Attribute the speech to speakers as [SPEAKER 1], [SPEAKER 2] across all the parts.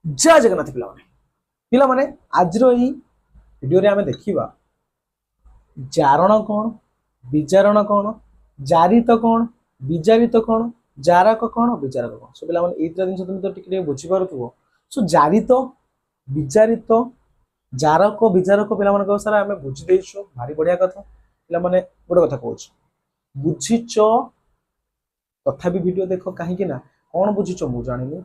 [SPEAKER 1] जय जगन्नाथ पिला माने आज वीडियो रे आमे देखिबा जारण कौन विजारण कौन जारित कौन विजारित कौन जारक कौन विजारक कौन सो पिला माने एतरा दिन तुम तो टिके बुझी पारुथबो सो जारित विजारित जारक विजारक पिला माने को सारा आमे बुझी देइछो भारी बढ़िया कथा पिला माने गोटे कथा कहूछ बुझीचो तथा भी वीडियो देखो कहीं ना कौन बुझीचो मु जानिनी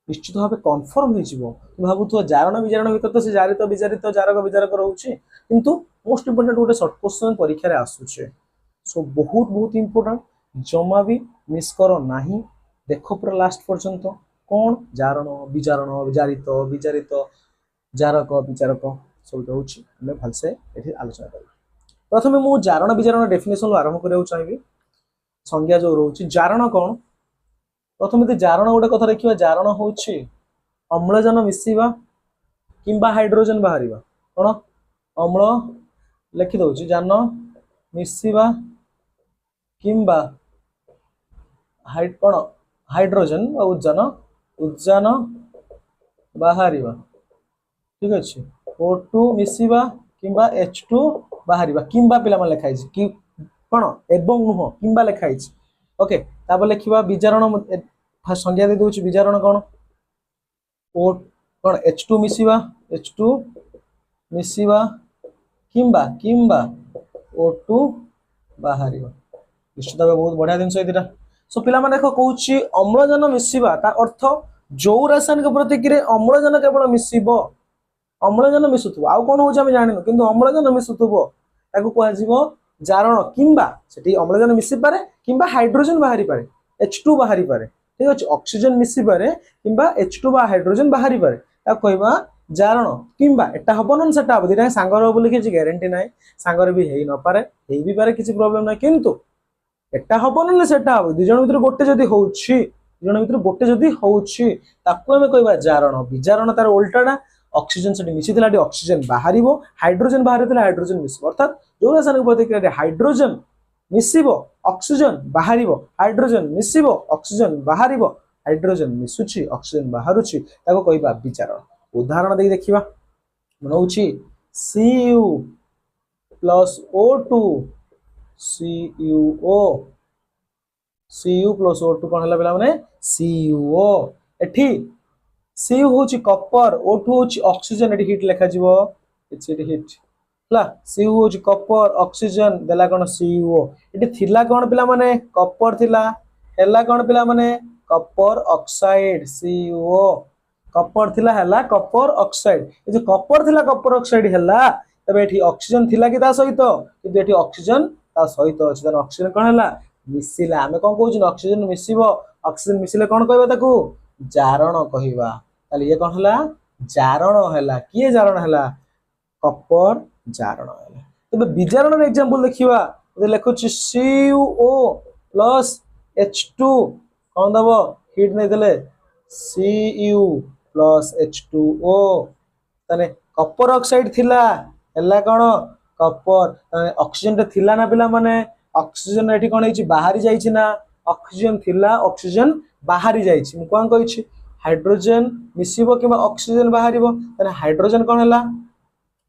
[SPEAKER 1] निश्चित भाव कनफर्म हो भावुथ जारण विजारण भर तो से जारित विजारित जारक विजारक रोचे किंतु मोस्ट इंपोर्टेंट गोटे सर्ट क्वेश्चन परीक्षा रे आसुचे सो बहुत बहुत इंपोर्टेंट जमा भी मिस करो नहीं देखो पूरा लास्ट पर्यंत कौन जारण विजारण जारित विजारित जारक विचारक सब रोचे हमें भलसे ये आलोचना करें प्रथम मु जारण विजारण डेफिनेशन आरंभ करने चाहिए संज्ञा जो रोचे जारण कौन प्रथम जारण गोटे कथा देखिए जारण हूँ अम्लजान मिसवा किंबा हाइड्रोजन बाहर कौन अम्ल लिखिदे जान मिसवा किंबा कौन हाइड्रोजन उज्जान उज्जान बाहर ठीक अच्छे O2 मिसवा किंबा H2 बाहर किंबा पिला लिखाई कि कौन एवं नुह किंबा लिखाई ओके तापर लिखा विजारण संज्ञा दे दूची विजारण कौन ओ कौन H2 मिसवा H2 मिसवा किंबा किंबा O2 बाहर निश्चित भाव बहुत बढ़िया जिनस ये सो पिला माने देखो कहूँ अम्लजान मिसवा ता अर्थ जो रासायनिक प्रतिक्रिया अम्लजान केवल मिसब अम्लजान मिसुथु आउ कौन हो जानू किंतु अम्लजान मिसुथुबो ताको कह जारण किंबा सेठी अम्लजान मिसि पारे किंबा हाइड्रोजन बाहरी पारे H2 बाहरी पारे ठीक अच्छे ऑक्सीजन मिसि पारे किंबा H2 बा हाइड्रोजन बाहरी पारे ता कहबा जारण किंबा एटा हबो न सेटा हबो दिना सांगर हो बोली किछि ग्यारंटी नाही सांगर भी हेई न पारे हेई भी पारे किछि प्रॉब्लम नाही किंतु एटा हबो न सेटा हबो दु जण भीतर गोटे जदी होउछि दु जण भीतर गोटे जदी होउछि ताको हमें कहबा जारण विजारण तार उल्टाडा ऑक्सीजन से मिसिथिला ऑक्सीजन बाहर हाइड्रोजन बाहर हाइड्रोजन मिस अर्थात जो रासायनिक प्रतिक्रिया हाइड्रोजन मिसिबो ऑक्सीजन बाहर हाइड्रोजन मिसिबो ऑक्सीजन बाहर हाइड्रोजन मिसुची ऑक्सीजन बाहरुची ताको कहबा विचारण उदाहरण दे देखिबा मनौची Cu plus O2 CuO Cu plus O2 कौन है पिला माने CuO एठी Cu होची कॉपर O2 होची ऑक्सीजन एठी हीट लिखा जीवो इट्स एठी हीट ला Cu होची कॉपर ऑक्सीजन देला कोन CuO एठी थिला कोन पिला माने कॉपर थिला हैला कोन पिला माने कॉपर ऑक्साइड CuO कॉपर थिला हैला कॉपर ऑक्साइड ए जे कॉपर थिला कॉपर ऑक्साइड हैला तबे एठी ऑक्सीजन थिला कि ता सहित किंतु एठी ऑक्सीजन ता सहित अछि त ऑक्सीजन कोन हैला मिसिला हमें कोन कहू ऑक्सीजन मिसिबो ऑक्सीजन मिसिले कोन कहबा ताकू जारण कहबा ताले ये कोन हैला जारण हैला किए जारण हैला कॉपर जारण हैला तबे विजारण एग्जांपल देखिबा जे लिखुछि CuO प्लस H2 कोन दबो हीट नै देले Cu प्लस H2O तने कॉपर ऑक्साइड थिला हैला कोन कॉपर ऑक्सीजन रे थिला ना पिला माने ऑक्सीजन एठी कोन हिची बाहरी जाईछि ना ऑक्सीजन थिला ऑक्सीजन बाहरी जाईछि मु कोन कहिछि हाइड्रोजन मिसिबो किबा ऑक्सीजन बाहरिबो तने हाइड्रोजन कोन हैला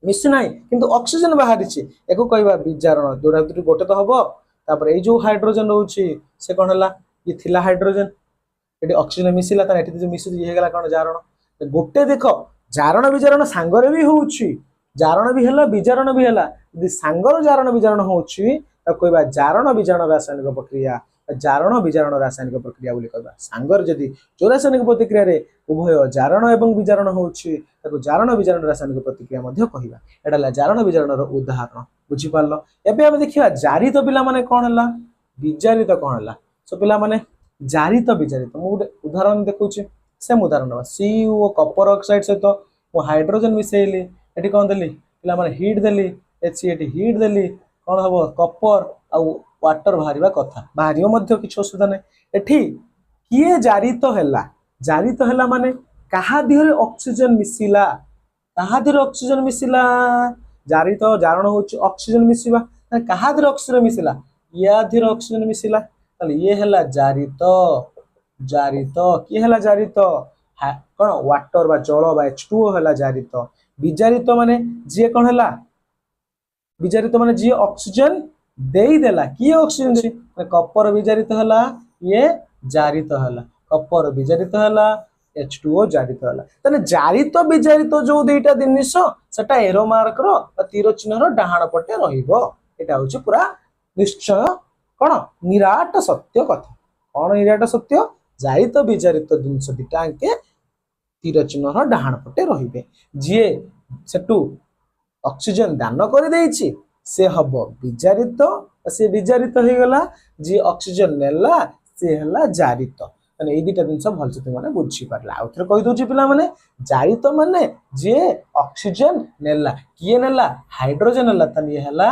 [SPEAKER 1] मिसि नाही किंतु ऑक्सीजन बाहरिछि एको कहबा विजारण जोडा भीतर गोटे तो हबो तापर ए जो हाइड्रोजन रहउछि से कोन हैला ये थिला हाइड्रोजन एटी ऑक्सीजन मिसिला त एटी जो मिसि हे गेला कोन जारण गोटे देखो जारण विजारण सांगरे भी होउछि जारण भी हैला विजारण भी हैला यदि सांगर जारण विजारण होउछि त कहबा जारण विजारण रासायनिक प्रक्रिया जारण विजारण रासायनिक प्रक्रिया बोली कहबा सांगर जदि जो रासायनिक प्रतिक्रिया रे उभय जारण एवं विजारण होउछि ताको जारण विजारण रासायनिक प्रतिक्रिया मध्ये कहबा एडाला जारण विजारण रो उदाहरण बुझी पारलो एबे हम देखिबा जारित पिला माने कोन हैला विजारित कोन हैला सो पिला माने जारित विजारित मु उदाहरण देखुछि सेम उदाहरण CuO कॉपर ऑक्साइड से तो मु हाइड्रोजन मिसेली एठी कोन देली पिला माने हीट देली H एठी हीट देली कोन हबो कॉपर आ वाटर बाहरिबा कथा बाहरियो मध्ये किछ असुविधा नै एठी किए जारित हैला माने कहा दिहरे ऑक्सीजन मिसिला कहा दिहरे ऑक्सीजन मिसिला जारित जारण होछि ऑक्सीजन मिसिबा कहा दिहरे ऑक्सीजन मिसिला या दिहरे ऑक्सीजन मिसिला ताले ये हैला जारित जारित किए हैला जारित कौन वाटर बा जल बा H2O है जारित विजारित माने जी कौन है विजारित माने जी ऑक्सीजन देदेला किए ऑक्सीजन दे कपर विजारित है ये जारित है कपर विजारित है H2O जारित है ताने जारित विजारित जो दुईटा जिनिस सेटा एरो मार्क रो तीर चिन्ह रो डाहाण पटे रहिबो एटा होची पूरा निश्चय कौन निराट सत्य कथा कौन निराट सत्य जारित विजारित जिनस दुईटा आंके तीर चिन्ह रो डाहाण पटे रहिबे जी सेटू ऑक्सीजन दान कर देछि से हम विजारित से विजारित हो गला जी ऑक्सीजन नेला से हला जारित माने ए दुटा जिनस भलसे तुम माने बुझी पारला आ उथरे कहि दोछि पिला माने जारित माने जे ऑक्सीजन नेला किए नेला हाइड्रोजन नेला तन ये हला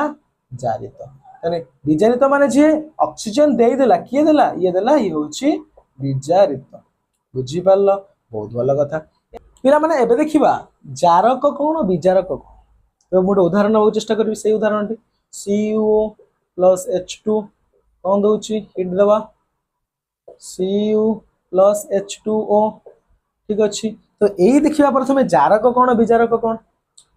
[SPEAKER 1] जारित माने विजारित माने जे ऑक्सीजन देई देला किए देला ये होछि विजारित बुझी पारला बहुत भल कथा पिला माने एबे देखिबा जारक कोन विजारक कोन तो मोटे उदाहरण नबो चेष्टा करबी से उदाहरण CuO प्लस H2 कौन दउछि हिट दबा Cu प्लस H2O ठीक अछि तो एही देखिबा प्रथमे जारक कोन विजारक कोन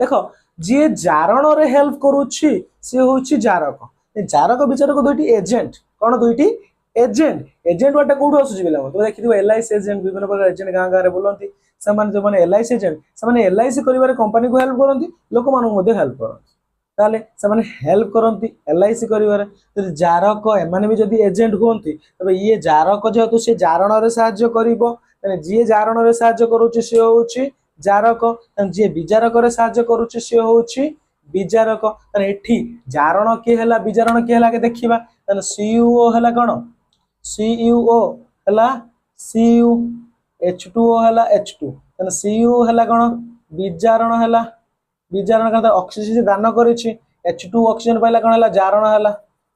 [SPEAKER 1] देखो जे जारण रे हेल्प करूछि से होछि जारक जारक विजारक दुइटी एजेंट कोन दुइटी एजेंट एजेंट वाटा कोडो आसुछि बिला तो देखिदिबो LIC एजेंट विभिन्न प्रकार एजेंट गां गां रे बोलंती समान जो माने LIC एजेंट समान LIC करिवारे कंपनी को हेल्प करंती लोक मानक मध्ये हेल्प करंती ताले समान हेल्प करंती LIC करिवारे तो जारक एमाने भी जदी एजेंट होंती तबे ये जारक जेहेतु से जारण रे सहाय्य करिवो माने जे जारण रे सहाय्य करूची से होउची जारक जे विजारक रे सहाय्य करूची से होउची विजारक तने एठी जारण के हला विजारण के हला के देखिबा तने CuO हला कोन CuO हला Cu H2O हला H2 तने Cu हला कोन विजारण हला विजारण का ऑक्सीजन दान करिछि H2 ऑक्सीजन पाइला कोन हला जारण हला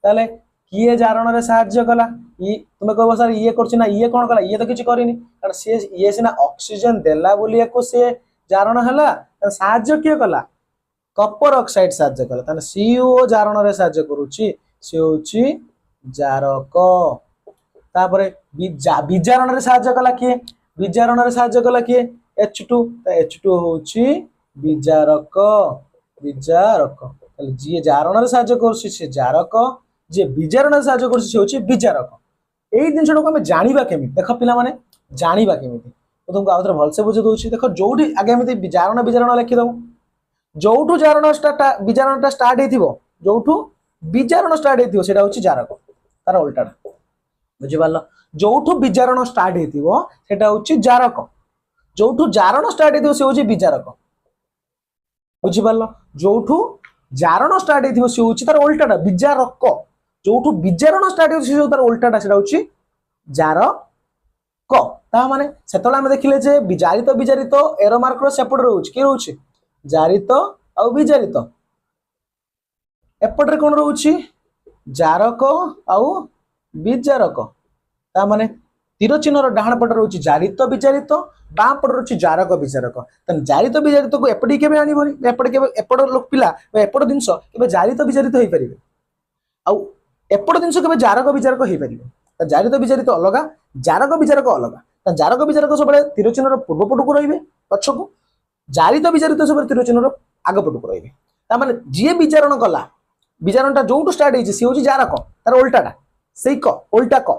[SPEAKER 1] ताले किए जारण रे सहाय्य कला ई तुमे कहबो सर ये करछि ना ये कोन कला ये तो किछि करिनी कारण से ये सिना ऑक्सीजन देला बोलिया को से जारण हला सहाय्य किए कला कपर ऑक्साइड सहाय्य कला तने CuO जारण रे सहाय्य करूछि से होछि जारक तापरे विजारण रे सहाय्य कला किए विजारण रे सहाय्य कला किए H2 H2 होछि विजारक विजारक ताले जे जारण रे सहाय्य करछि से जारक जे विजारण रे सहाय्य करछि से होछि विजारक एई दिनछडो को हम जानिबा केमि देखो पिला माने जानिबा केमि तो तुमको आउथरे भलसे बुझे दोछि देखो जोडी आगे हम जारण विजारण लिखि दउ जोठू जारण विजारणटा स्टार्ट हेतिबो जोठू विजारण स्टार्ट हेतिबो सेटा होछि जारक तार उल्टाटा बुझि पारलो जोठू विजारण स्टार्ट हेतिबो सेटा होछि जारक जोठू जारण स्टार्ट हेतिबो से होछि विजारक बुझि पारलो जोठू जारण स्टार्ट हेतिबो से होछि तार उल्टाटा विजारक जोठू विजारण स्टार्ट हेतिबो से तार उल्टाटा सेटा होछि जारक ता माने सेतला हम देखिले जे विजारित विजारित एरो मार्क रो सेपड रहउछि के रहउछि जारित आ विजारित एपटरे कोन रहउछि जारक आ विजारक ता माने तीर चिन्ह रो डाहाण पट रहउछि जारित विजारित बाम पट रहउछि जारक विजारक तन जारित विजारित को एपडी केबे आनिबोनी एपड केबे एपड लोक पिला एपड दिनस केबे जारित विजारित होई परिबे आ एपड दिनस केबे जारक विजारक होई परिबे त जारित विजारित अलगा जारक विजारक अलगा त जारक विजारक सबले तीर चिन्ह रो पूर्व पट को रहिबे पछको जारित विजारित सब तीर चिन्ह आग पट को रहिबे ता माने जे विचारण कला विचारणटा जोटू स्टार्ट हेछि सी होछि जारक तार उल्टाटा सेई क उल्टा क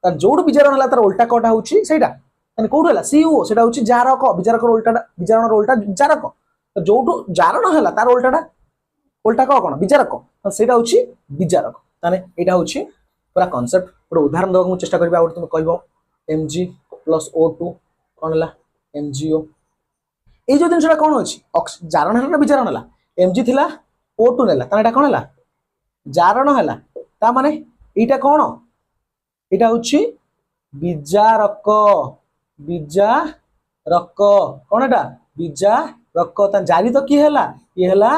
[SPEAKER 1] तार जोटू विचारण हला तार उल्टा कटा होछि सेटा माने कोठू हला CuO सेटा होछि जारक विचारक उल्टाटा विचारण रो उल्टा जारक त जोटू जारण हला तार उल्टाटा उल्टा क कोन विचारक सेटा होछि विचारक ताने एटा होछि पूरा कांसेप्ट पूरा उदाहरण दବାକୁ चेष्टा करबा और तुम कहबो Mg + O2 कोन हला MgO ए जो दिन कोन अछि जारण हला विचारण हला Mg थिला O2 नेला ताने एटा कोन हला जारण हला ता माने एटा कोन एटा होछि विजारक विजारक कोन एटा विजारक ता जारित की हला ये हला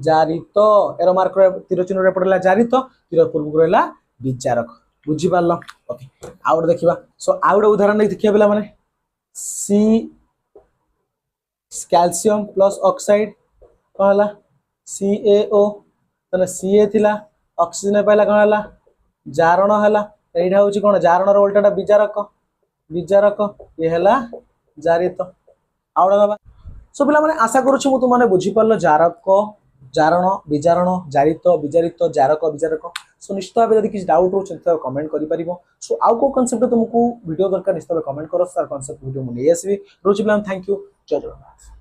[SPEAKER 1] जारित एरो मार्क तीर चिन्ह रे पडला जारित तीर पूर्व रहला विचारक बुझी पारलो ओके आउट देखिबा सो आउट उदाहरण देखिया बेला माने सी कैल्शियम प्लस ऑक्साइड कोन हला CaO तने Ca थिला ऑक्सीजन पाइला कोन हला जारण हला एटा होची कोन जारण रो उल्टाटा विजारक विजारक ये हला ଜାରିତ ଆଉଡା ଦବା सो पिला माने आशा करूछु मु तुमने बुझी पारलो जारक जारण विजारण जारित विजारित जारक विजारक सो निश्चित भाव यदि किसी डाउट हो तो कमेंट करि परिबो सो आउ को कांसेप्ट तुमको वीडियो दरकार निश्चित भाव कमेंट करो सर कांसेप्ट वीडियो मु नै आसीबी रोज पिला थैंक यू जय जगन्नाथ।